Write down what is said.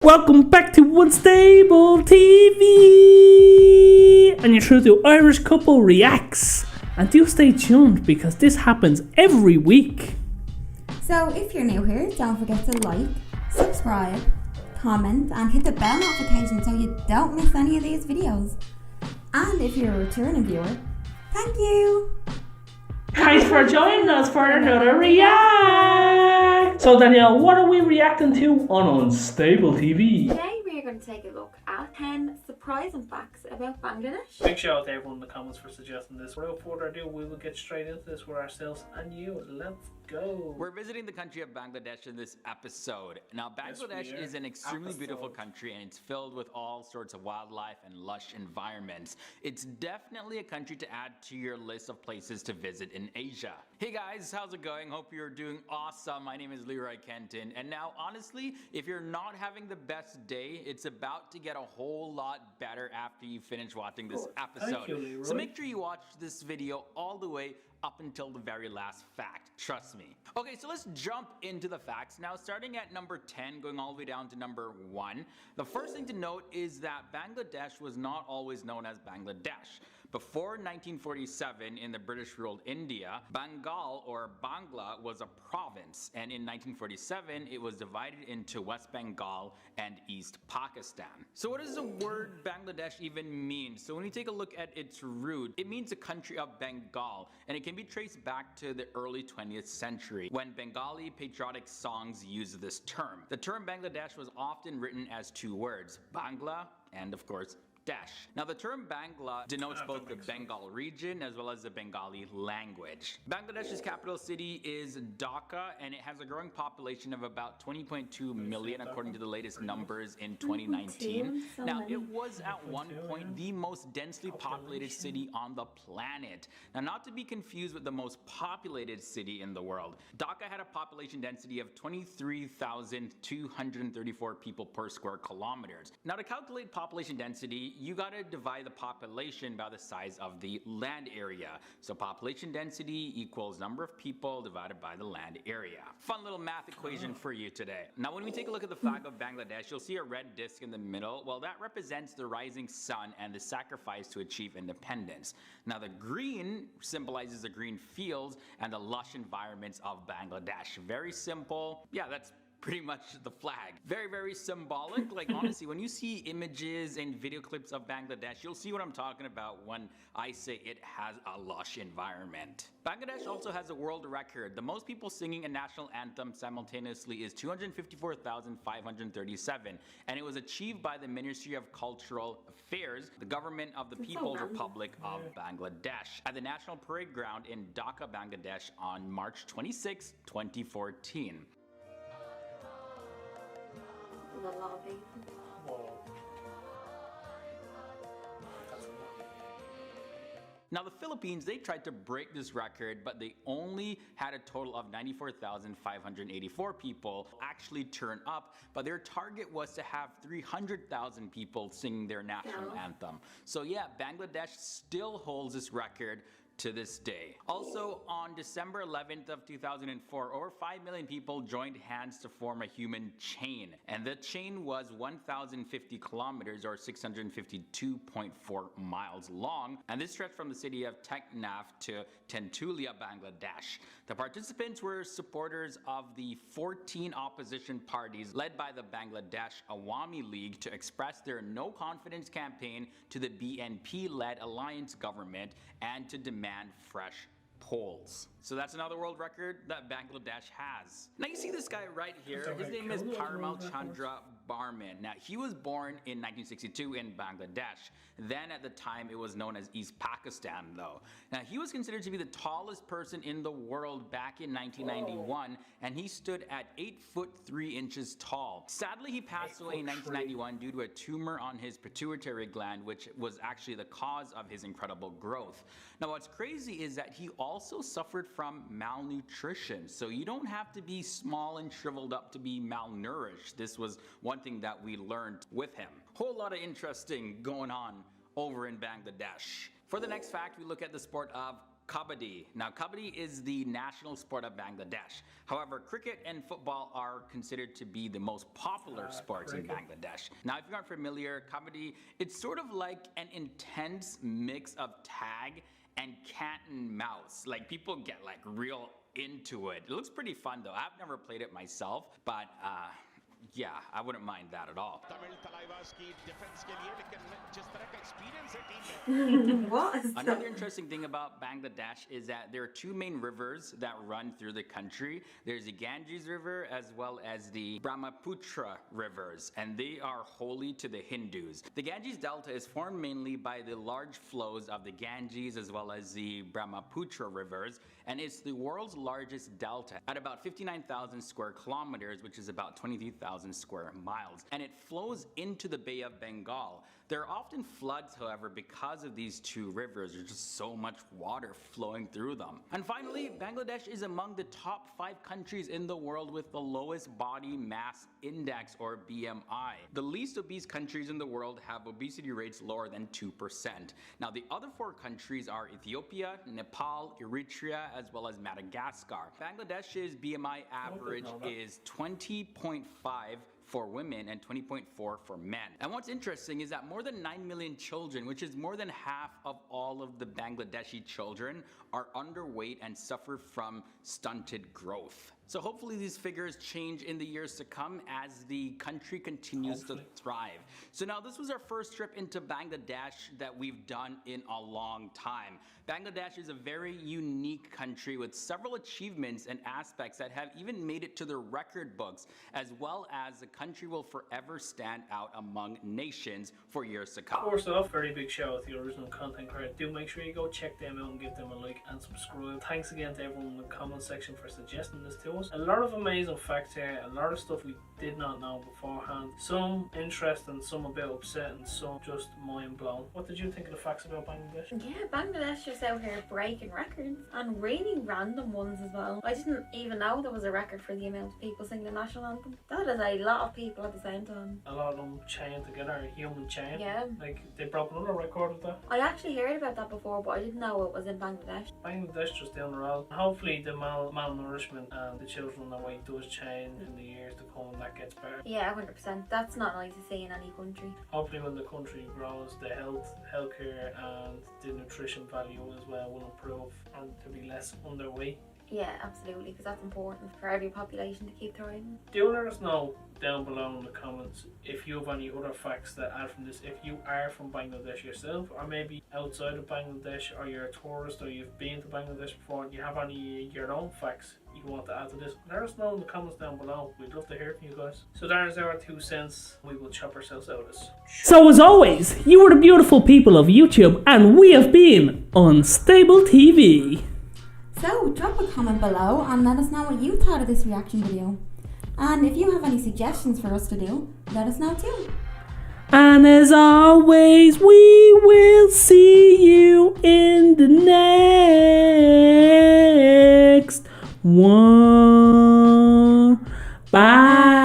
Welcome back to Unstable TV! And you're through to Irish Couple Reacts. And do stay tuned because this happens every week. So if you're new here, don't forget to like, subscribe, comment and hit the bell notification so you don't miss any of these videos. And if you're a returning viewer, thank you! Thanks for joining us for another react! So Danielle, what are we reacting to on Unstable TV? Today we are going to take a look at 10 surprising facts about Bangladesh. Big shout out to everyone in the comments for suggesting this. Without further ado, we will get straight into this with ourselves and you. Let's go. We're visiting the country of Bangladesh in this episode. Now, Bangladesh is an extremely beautiful country and it's filled with all sorts of wildlife and lush environments. It's definitely a country to add to your list of places to visit in Asia. Hey guys, how's it going? Hope you're doing awesome. My name is Leroy Kenton. And now, honestly, if you're not having the best day, it's about to get a whole lot better after you finish watching this episode. Thank you, Leroy. So make sure you watch this video all the way up until the very last fact. Trust me. Okay, so let's jump into the facts. Now, starting at number 10, going all the way down to number 1. The first thing to note is that Bangladesh was not always known as Bangladesh. Before 1947, in the British-ruled India, Bengal or Bangla was a province, and in 1947, it was divided into West Bengal and East Pakistan. So what does the word Bangladesh even mean? So when we take a look at its root, it means a country of Bengal, and it can be traced back to the early 20th century, when Bengali patriotic songs used this term. The term Bangladesh was often written as two words, Bangla and, of course, Dash. Now, the term Bangla denotes both the Bengal region as well as the Bengali language. Bangladesh's capital city is Dhaka, and it has a growing population of about 20.2 million according to the latest numbers in 2019. Now, it was at one point the most densely populated city on the planet. Now, not to be confused with the most populated city in the world. Dhaka had a population density of 23,234 people per square kilometers. Now, to calculate population density, you gotta divide the population by the size of the land area. So population density equals number of people divided by the land area. Fun little math equation for you today. Now, when we take a look at the flag of Bangladesh, you'll see a red disc in the middle. Well, that represents the rising sun and the sacrifice to achieve independence. Now, the green symbolizes the green fields and the lush environments of Bangladesh. Very simple. Yeah, that's pretty much the flag. Very, very symbolic. Like, honestly, when you see images and video clips of Bangladesh, you'll see what I'm talking about when I say it has a lush environment. Bangladesh also has a world record. The most people singing a national anthem simultaneously is 254,537, and it was achieved by the Ministry of Cultural Affairs, the government of the People's Republic of Bangladesh, at the National Parade Ground in Dhaka, Bangladesh on March 26, 2014. The lobby. Now, the Philippines, they tried to break this record, but they only had a total of 94,584 people actually turn up, but their target was to have 300,000 people singing their national anthem. So yeah, Bangladesh still holds this record to this day. Also, on December 11th of 2004, over 5 million people joined hands to form a human chain. And the chain was 1,050 kilometers or 652.4 miles long. And this stretched from the city of Teknaf to Tentulia, Bangladesh. The participants were supporters of the 14 opposition parties led by the Bangladesh Awami League to express their no confidence campaign to the BNP-led alliance government and to demand fresh polls. So that's another world record that Bangladesh has. Now you see this guy right here. His name is Parimal Chandra Barman. Now he was born in 1962 in Bangladesh. Then at the time it was known as East Pakistan though. Now he was considered to be the tallest person in the world back in 1991 and he stood at 8 foot 3 inches tall. Sadly he passed away in 1991 due to a tumor on his pituitary gland, which was actually the cause of his incredible growth. Now what's crazy is that he also suffered from malnutrition. So you don't have to be small and shriveled up to be malnourished. This was one thing that we learned with him. Whole lot of interesting going on over in Bangladesh. For the next fact, we look at the sport of Kabaddi. Now, Kabaddi is the national sport of Bangladesh. However, cricket and football are considered to be the most popular sports in Bangladesh. Now, if you aren't familiar, Kabaddi, it's sort of like an intense mix of tag and cat and mouse. Like, people get like real into it. It looks pretty fun though. I've never played it myself, but yeah, I wouldn't mind that at all. What is that? Another interesting thing about Bangladesh is that there are two main rivers that run through the country. There's the Ganges River as well as the Brahmaputra rivers, and they are holy to the Hindus. The Ganges Delta is formed mainly by the large flows of the Ganges as well as the Brahmaputra rivers, and it's the world's largest delta at about 59,000 square kilometers, which is about 23,000 square miles, and it flows into the Bay of Bengal. There are often floods, however, because of these two rivers. There's just so much water flowing through them. And finally, Bangladesh is among the top 5 countries in the world with the lowest body mass index, or BMI. The least obese countries in the world have obesity rates lower than 2%. Now, the other 4 countries are Ethiopia, Nepal, Eritrea, as well as Madagascar. Bangladesh's BMI average is 20.5 for women and 20.4 for men. And what's interesting is that more than 9 million children, which is more than half of all of the Bangladeshi children, are underweight and suffer from stunted growth. So hopefully these figures change in the years to come as the country continues to thrive. So now this was our first trip into Bangladesh that we've done in a long time. Bangladesh is a very unique country with several achievements and aspects that have even made it to the record books, as well as the country will forever stand out among nations for years to come. First off, very big shout out to the original content creator. Do make sure you go check them out and give them a like and subscribe. Thanks again to everyone in the comment section for suggesting this to us. A lot of amazing facts here, a lot of stuff we did not know beforehand. Some interesting, some a bit upsetting, some just mind blown. What did you think of the facts about Bangladesh? Yeah, Bangladesh just out here breaking records, and really random ones as well. I didn't even know there was a record for the amount of people singing the national anthem. That is a lot of people at the same time. A lot of them chained together, a human chain. Yeah. Like, they broke another record with that. I actually heard about that before, but I didn't know it was in Bangladesh. Bangladesh just down the road. Hopefully the malnourishment and the children that weight does change in the years to come, and that gets better. Yeah, 100%. That's not nice to see in any country. Hopefully when the country grows, the healthcare and the nutrition value as well will improve and to be less underweight. Yeah, absolutely, because that's important for every population to keep thriving. Do let us know down below in the comments if you have any other facts that add from this. If you are from Bangladesh yourself, or maybe outside of Bangladesh, or you're a tourist, or you've been to Bangladesh before, and you have any of your own facts you want to add to this, let us know in the comments down below. We'd love to hear from you guys. So there's our 2 cents. We will chop ourselves out of this. So as always, you are the beautiful people of YouTube, and we have been Unstable TV. So drop a comment below and let us know what you thought of this reaction video. And if you have any suggestions for us to do, let us know too. And as always, we will see you in the next one. Bye.